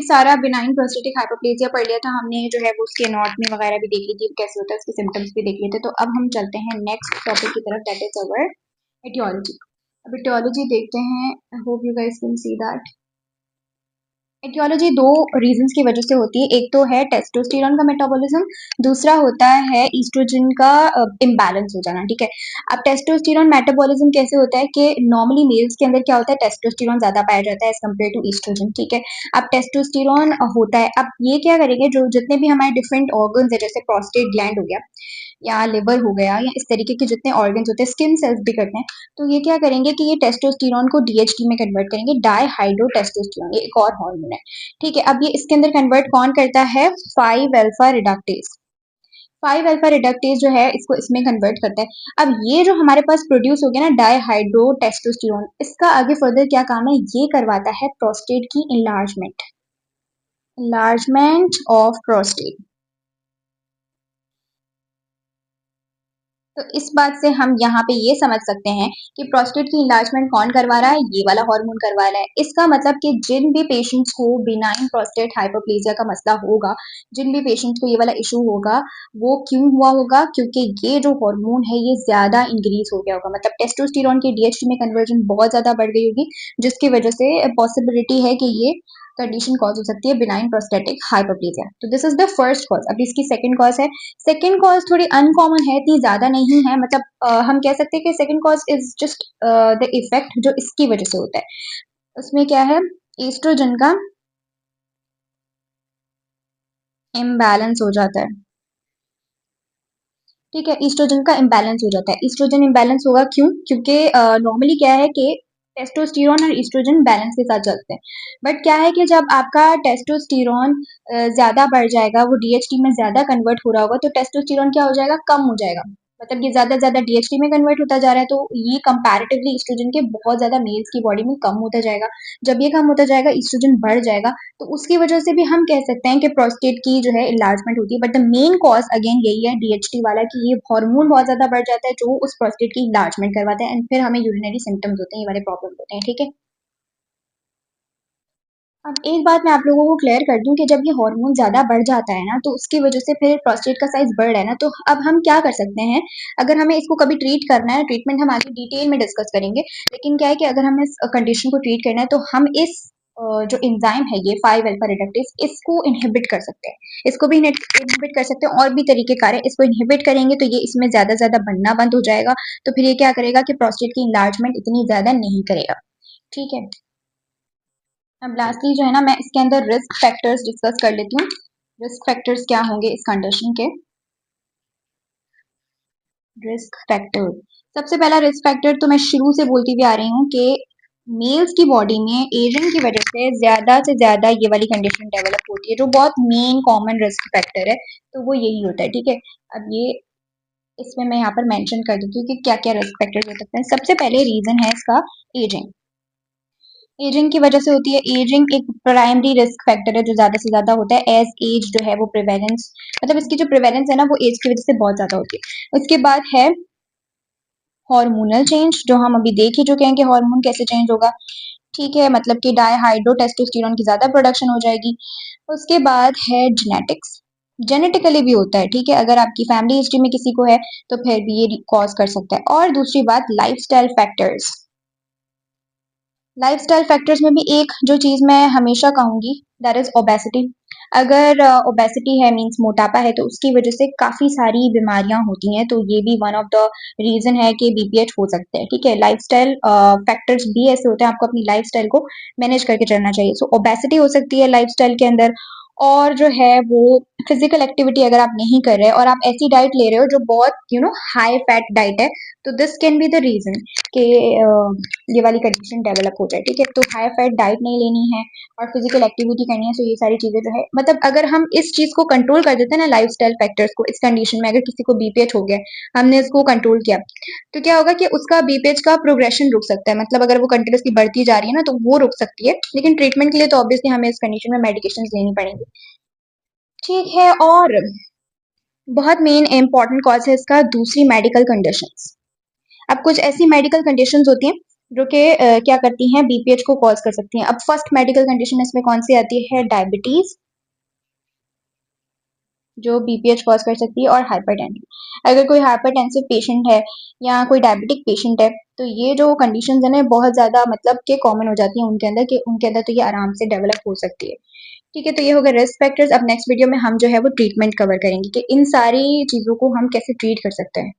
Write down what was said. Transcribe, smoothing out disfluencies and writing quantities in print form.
हमने सारा benign prostatic hypoplasia पढ़ लिया था। हमने जो है वो उसके एनाटॉमी वगैरह भी देख ली थी, कैसे होता है, उसके सिम्टम्स भी देख लिए थे। तो अब हम चलते हैं नेक्स्ट टॉपिक की तरफ, दैट इज अवर एटियोलॉजी। अब एटियोलॉजी देखते हैं, I hope you guys can see that. Etiology दो रीजंस की वजह से होती है, एक तो है टेस्टोस्टेरोन का मेटाबॉलिज्म, दूसरा होता है ईस्ट्रोजन का इम्बैलेंस हो जाना। ठीक है, अब टेस्टोस्टेरोन मेटाबॉलिज्म कैसे होता है कि नॉर्मली मेल्स के अंदर क्या होता है, टेस्टोस्टेरोन ज्यादा पाया जाता है एज कम्पेयर टू ईस्ट्रोजन। ठीक है, अब टेस्टोस्टेरोन होता है, अब ये क्या करेंगे, जो जितने भी हमारे डिफरेंट ऑर्गन्स है, जैसे प्रोस्टेट ग्लैंड हो गया या लिवर हो गया या इस तरीके के जितने ऑर्गन्स होते हैं, स्किन सेल्स भी करते हैं, तो ये क्या करेंगे कि ये टेस्टोस्टेरोन को डीएचटी में कन्वर्ट करेंगे, डाईहाइड्रोटेस्टोस्टेरोन, ये एक और हार्मोन है। ठीक है, अब ये इसके अंदर कन्वर्ट कौन करता है, 5 अल्फा रिडक्टेज। 5 अल्फा रिडक्टेज जो है इसको इसमें कन्वर्ट करता है। अब ये जो हमारे पास प्रोड्यूस हो गया ना डाईहाइड्रोटेस्टोस्टेरोन, इसका आगे फर्दर क्या काम है, ये करवाता है प्रोस्टेट की इलार्जमेंट ऑफ प्रोस्टेट। तो इस बात से हम यहाँ पे ये समझ सकते हैं कि प्रोस्टेट की इलाजमेंट कौन करवा रहा है, ये वाला हार्मोन करवा रहा है। इसका मतलब कि जिन भी पेशेंट्स को बिनाइन प्रोस्टेट हाइपोप्लेजिया का मसला होगा, जिन भी पेशेंट्स को ये वाला इशू होगा, वो क्यों हुआ होगा, क्योंकि ये जो हार्मोन है ये ज्यादा इंक्रीज हो गया होगा, मतलब टेस्टोस्टेरोन की डीएचटी में कन्वर्जन बहुत ज्यादा बढ़ गई होगी, जिसकी वजह से पॉसिबिलिटी है कि ये कंडीशन कॉज हो सकती है बिनाइन प्रोस्टेटिक हाइपोप्लेजिया। तो this is the first cause. अब इसकी सेकंड कॉज है, सेकंड कॉज थोड़ी अनकॉमन है, इतनी ज्यादा नहीं है, मतलब हम कह सकते हैं कि second cause is just the effect जो इसकी वजह से होता है। उसमें क्या है, ईस्ट्रोजन का इम्बैलेंस हो जाता है। ठीक है, ईस्ट्रोजन का इम्बैलेंस हो जाता है। ईस्ट्रोजन इम्बैलेंस होगा क्यों, क्योंकि नॉर्मली क्या है कि टेस्टोस्टेरोन और ईस्ट्रोजन बैलेंस के साथ चलते हैं, बट क्या है कि जब आपका टेस्टोस्टेरोन ज्यादा बढ़ जाएगा, वो डीएचटी में ज्यादा कन्वर्ट हो रहा होगा, तो टेस्टोस्टेरोन क्या हो जाएगा, कम हो जाएगा, मतलब ये ज्यादा डीएचटी में कन्वर्ट होता जा रहा है, तो ये कंपैरेटिवली ईस्ट्रोजन के बहुत ज्यादा मेल्स की बॉडी में कम होता जाएगा। जब ये कम होता जाएगा, ईस्ट्रोजन बढ़ जाएगा, तो उसकी वजह से भी हम कह सकते हैं कि प्रोस्टेट की जो है इलाजमेंट होती है। But the main cause again यही है डीएचटी वाला, कि ये हार्मोन बहुत ज्यादा बढ़ जाता है जो उस प्रोस्टेट की इलाजमेंट करवाता है, एंड फिर हमें यूरिनरी सिम्टम्स होते हैं, ये वाले प्रॉब्लम होते हैं। ठीक है, अब एक बात मैं आप लोगों को क्लियर कर दूं कि जब ये हार्मोन ज्यादा बढ़ जाता है ना, तो उसकी वजह से फिर प्रोस्टेट का साइज बढ़ रहा है ना, तो अब हम क्या कर सकते हैं, अगर हमें इसको कभी ट्रीट करना है, ट्रीटमेंट हम आगे डिटेल में डिस्कस करेंगे, लेकिन क्या है कि अगर हमें इस कंडीशन को ट्रीट करना है, तो हम इस जो एंजाइम है ये 5 अल्फा रिडक्टेज, इसको इनहिबिट कर सकते हैं, इसको भी इनहिबिट कर सकते हैं, और भी तरीकेकार है। इसको इनहिबिट करेंगे तो ये इसमें ज्यादा बनना बंद हो जाएगा, तो फिर ये क्या करेगा कि प्रोस्टेट की इन्लार्जमेंट इतनी ज्यादा नहीं करेगा। ठीक है, अब लास्टली जो है ना, मैं इसके अंदर रिस्क फैक्टर्स डिस्कस कर लेती हूँ। रिस्क फैक्टर्स क्या होंगे इस कंडीशन के, रिस्क फैक्टर, सबसे पहला रिस्क फैक्टर तो मैं शुरू से बोलती हुई आ रही हूँ कि मेल्स की बॉडी में एजिंग की वजह से ज्यादा ये वाली कंडीशन डेवलप होती है, जो बहुत मेन कॉमन रिस्क फैक्टर है, तो वो यही होता है। ठीक है, अब ये इसमें मैं यहाँ पर मेंशन कर देती हूँ कि क्या क्या रिस्क फैक्टर्स हो सकते हैं। सबसे पहले रीजन है इसका एजिंग, एजिंग की वजह से होती है। एजिंग एक प्राइमरी रिस्क फैक्टर है जो ज्यादा से ज्यादा होता है, एज एज जो है वो प्रिवेलेंस, मतलब इसकी जो प्रिवेलेंस है ना वो एज की वजह से बहुत ज्यादा होती है। उसके बाद है हार्मोनल चेंज, जो हम अभी देख ही चुके हैं कि हार्मोन कैसे चेंज होगा। ठीक है, मतलब कि डाईहाइड्रोटेस्टोस्टेरोन की ज्यादा प्रोडक्शन हो जाएगी। उसके बाद है जेनेटिक्स, जेनेटिकली भी होता है। ठीक है, अगर आपकी फैमिली हिस्ट्री में किसी को है तो फिर भी ये कॉज कर सकता है। और दूसरी बात लाइफस्टाइल फैक्टर्स, लाइफस्टाइल फैक्टर्स में भी एक जो चीज मैं हमेशा कहूंगी, दैट इज ओबेसिटी। अगर ओबेसिटी है मींस मोटापा है, तो उसकी वजह से काफी सारी बीमारियां होती हैं, तो ये भी वन ऑफ द रीजन है कि बीपीएच हो सकते हैं। ठीक है, लाइफस्टाइल फैक्टर्स भी ऐसे होते हैं, आपको अपनी लाइफस्टाइल को मैनेज करके चलना चाहिए। सो ओबेसिटी हो सकती है लाइफस्टाइल के अंदर, और जो है वो फिजिकल एक्टिविटी अगर आप नहीं कर रहे और आप ऐसी डाइट ले रहे हो जो बहुत हाई फैट डाइट है, तो this can be the reason कि ये वाली कंडीशन डेवलप हो जाए। ठीक है, तो हाई फैट डाइट नहीं लेनी है और फिजिकल एक्टिविटी करनी है, तो ये सारी चीजें जो है, मतलब अगर हम इस चीज को कंट्रोल कर देते हैं ना, लाइफस्टाइल फैक्टर्स को, इस कंडीशन में अगर किसी को बीपीएच हो गया, हमने इसको कंट्रोल किया, तो क्या होगा कि उसका बीपीएच का प्रोग्रेशन रुक सकता है, मतलब अगर वो कंटिन्यूसली बढ़ती जा रही है ना, तो वो रुक सकती है, लेकिन ट्रीटमेंट के लिए तो ऑब्वियसली हमें इस कंडीशन में मेडिकेशन लेनी पड़ेंगी। ठीक है, और बहुत मेन इंपॉर्टेंट कॉज है इसका दूसरी मेडिकल कंडीशंस। अब कुछ ऐसी मेडिकल कंडीशंस होती हैं जो कि क्या करती हैं, बीपीएच को कॉज कर सकती हैं। अब फर्स्ट मेडिकल कंडीशन इसमें कौन सी आती है, डायबिटीज, जो बीपीएच कॉज कर सकती है, और हाइपरटेंशन। अगर कोई हाइपरटेंसिव पेशेंट है या कोई डायबिटिक पेशेंट है तो ये जो कंडीशंस है ना बहुत ज़्यादा मतलब कि कॉमन हो जाती हैं उनके अंदर, कि उनके अंदर तो ये आराम से डेवलप हो सकती है। ठीक है, तो ये हो गया रिस्क फैक्टर्स। अब नेक्स्ट वीडियो में हम जो है वो ट्रीटमेंट कवर करेंगे कि इन सारी चीज़ों को हम कैसे ट्रीट कर सकते हैं।